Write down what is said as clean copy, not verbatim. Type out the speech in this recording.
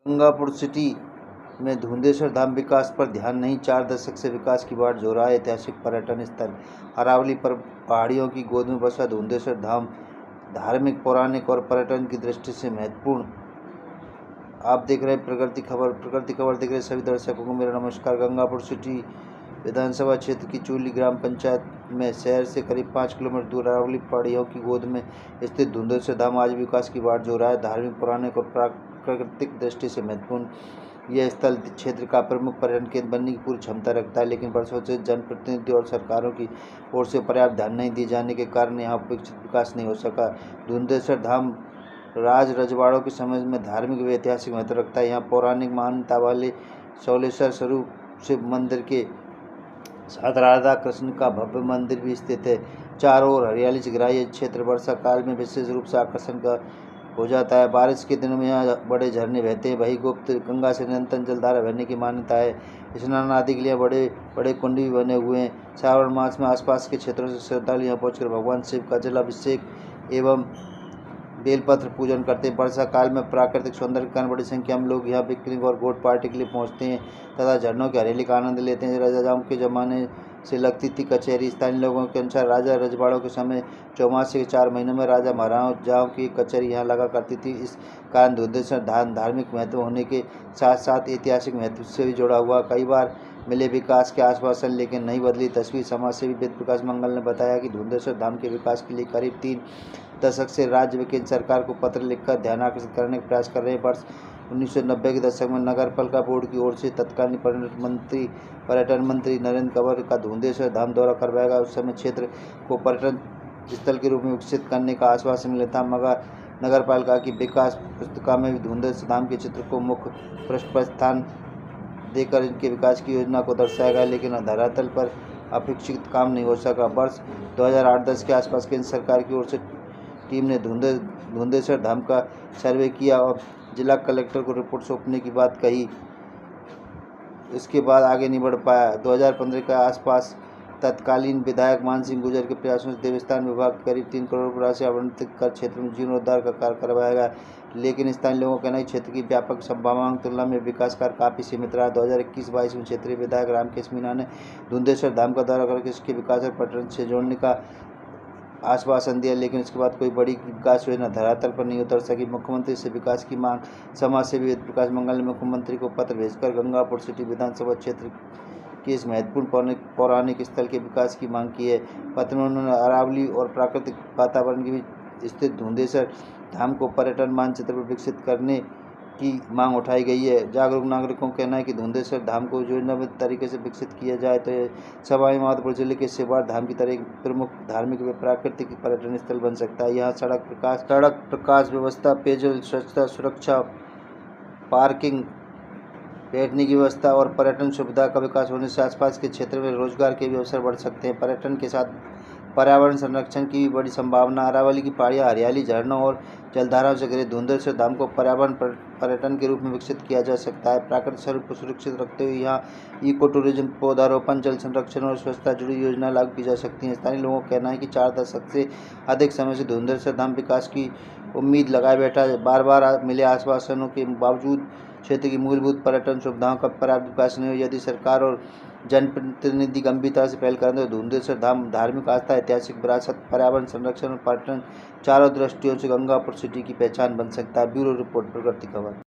Gangapur city में धुंधेश्वर धाम विकास पर ध्यान नहीं, 4 दशक से विकास की बाट जोर रहा है ऐतिहासिक पर्यटन स्थल। अरावली पर पहाड़ियों की गोद में बसा धुंधेश्वर धाम धार्मिक, पौराणिक और पर्यटन की दृष्टि से महत्वपूर्ण। आप देख रहे हैं प्रगति खबर देख रहे सभी दर्शकों को मेरा नमस्कार। गंगापुर सिटी विधानसभा क्षेत्र की चूली ग्राम पंचायत में शहर से करीब 5 किलोमीटर दूर अरावली पहाड़ियों की गोद में स्थित धुंधेश्वर धाम आज विकास की बाट जोर रहा है। धार्मिक, पौराणिक और प्राकृतिक दृष्टि से महत्वपूर्ण यह स्थल क्षेत्र का प्रमुख पर्यटन केंद्र बनने की पूरी क्षमता रखता है, लेकिन वर्षों से जनप्रतिनिधियों और सरकारों की ओर से पर्याप्त ध्यान नहीं दिए जाने के कारण यहाँ अपेक्षित विकास नहीं हो सका। धुंधेश्वर धाम राज रजवाड़ों के समय में धार्मिक व ऐतिहासिक महत्व रखता है। यहाँ पौराणिक मान्यता वाले शौलेश्वर स्वरूप शिव मंदिर के साथ राधा कृष्ण का भव्य मंदिर भी स्थित है। चारों ओर हरियाली से घिरा यह क्षेत्र वर्षा काल में विशेष रूप से आकर्षण का हो जाता है। बारिश के दिनों में यहाँ बड़े झरने बहते हैं, वही गुप्त गंगा से निरंतर जलधारा बहने की मान्यता है। स्नान आदि के लिए बड़े बड़े कुंड भी बने हुए हैं। श्रावण मास में आसपास के क्षेत्रों से श्रद्धालु यहाँ पहुंचकर भगवान शिव का जलाभिषेक एवं बेलपत्र पूजन करते हैं। वर्षा काल में प्राकृतिक सौंदर्य के कारण बड़ी संख्या में लोग यहाँ पिकनिक और बोट पार्टी के लिए पहुँचते हैं तथा झरनों की हरियाली का आनंद लेते हैं। राजाओं के जमाने से लगती थी कचहरी। स्थानीय लोगों के अनुसार राजा रजवाड़ों के समय चौमासे के 4 महीनों में राजा महाराजाओं की कचहरी यहाँ लगा करती थी। इस कारण धुंधेश्वर धार्मिक महत्व होने के साथ साथ ऐतिहासिक महत्व से भी जुड़ा हुआ। कई बार मिले विकास के आश्वासन लेकिन नहीं बदली तस्वीर। समाजसेवी वेद प्रकाश मंगल ने बताया कि धुंधेश्वर धाम के विकास के लिए करीब 3 दशक से राज्य व केंद्र सरकार को पत्र लिखकर ध्यान आकर्षित करने का प्रयास कर रहे हैं। वर्ष 1990 के दशक में नगरपालिका बोर्ड की ओर से तत्कालीन पर्यटन मंत्री नरेंद्र कंवर का धुंधेश्वर धाम दौरा करवाया गया। उस समय क्षेत्र को पर्यटन स्थल के रूप में विकसित करने का आश्वासन मिला था, मगर नगरपालिका की विकास पुस्तिका में भी धुंधेश्वर धाम के चित्र को मुख्य पृष्ठ पर स्थान देकर इनके विकास की योजना को दर्शाया गया, लेकिन धरातल पर अपेक्षित काम नहीं हो सका। वर्ष 2008-10 के आसपास केंद्र सरकार की ओर से टीम ने धुंधेश्वर धाम का सर्वे किया और जिला कलेक्टर को रिपोर्ट सौंपने की बात कही। इसके बाद आगे नहीं बढ़ पाया। 2015 के आसपास तत्कालीन विधायक मान सिंह गुर्जर के प्रयासों से देवस्थान विभाग करीब 3 करोड़ रुपये राशि आवंटित कर क्षेत्र में जीर्णोद्धार का कार्य करवाया गया, लेकिन स्थानीय लोगों का कहना है क्षेत्र की व्यापक संभावनाओं की तुलना में विकास कार्य काफ़ी सीमित रहा। 2021-22 में क्षेत्रीय विधायक रामकेश मीणा ने धुंधेश्वर धाम का दौरा करके इसके विकास और पर्यटन से जोड़ने का आश्वासन दिया, लेकिन इसके बाद कोई बड़ी विकास योजना धरातल पर नहीं उतर सकी। मुख्यमंत्री से विकास की मांग। समाजसेवी वेद प्रकाश मंगल ने मुख्यमंत्री को पत्र भेजकर गंगापुर सिटी विधानसभा क्षेत्र के इस महत्वपूर्ण पौराणिक स्थल के विकास की मांग की है। पत्र में उन्होंने अरावली और प्राकृतिक वातावरण के बीच स्थित धुंधेश्वर धाम को पर्यटन मानचित्र पर विकसित करने की मांग उठाई गई है। जागरूक नागरिकों का कहना है कि धुंधेश्वर धाम को योजनाबद्ध तरीके से विकसित किया जाए तो यह सवाई माधोपुर जिले के शिवार धाम की तरह एक प्रमुख धार्मिक व प्राकृतिक पर्यटन स्थल बन सकता है। यहाँ सड़क प्रकाश व्यवस्था, पेयजल, स्वच्छता, सुरक्षा, पार्किंग, बैठने की व्यवस्था और पर्यटन सुविधा का विकास होने से आसपास के क्षेत्र में रोजगार के भी अवसर बढ़ सकते हैं। पर्यटन के साथ पर्यावरण संरक्षण की भी बड़ी संभावना। अरावली की पहाड़ियाँ हरियाली, झरनों और जलधाराओं से घिरे धुंधेश्वर धाम को पर्यावरण पर्यटन के रूप में विकसित किया जा सकता है। प्राकृतिक स्वरूप को सुरक्षित रखते हुए यहाँ इको टूरिज्म, पौधारोपण, जल संरक्षण और स्वच्छता जुड़ी योजना लागू की जा सकती हैं। स्थानीय लोगों का कहना है कि 4 दशक से अधिक समय से धुंधेश्वर धाम विकास की उम्मीद लगाए बैठा है। बार बार मिले आश्वासनों के बावजूद क्षेत्र की मूलभूत पर्यटन सुविधाओं का पर्याप्त विकास नहीं हुआ। यदि सरकार और जनप्रतिनिधि गंभीरता से पहल करें तो धुंधेश्वर धाम धार्मिक आस्था, ऐतिहासिक विरासत, पर्यावरण संरक्षण और पर्यटन चारों दृष्टियों से गंगापुर सिटी की पहचान बन सकता है। ब्यूरो रिपोर्ट, प्रगति खबर।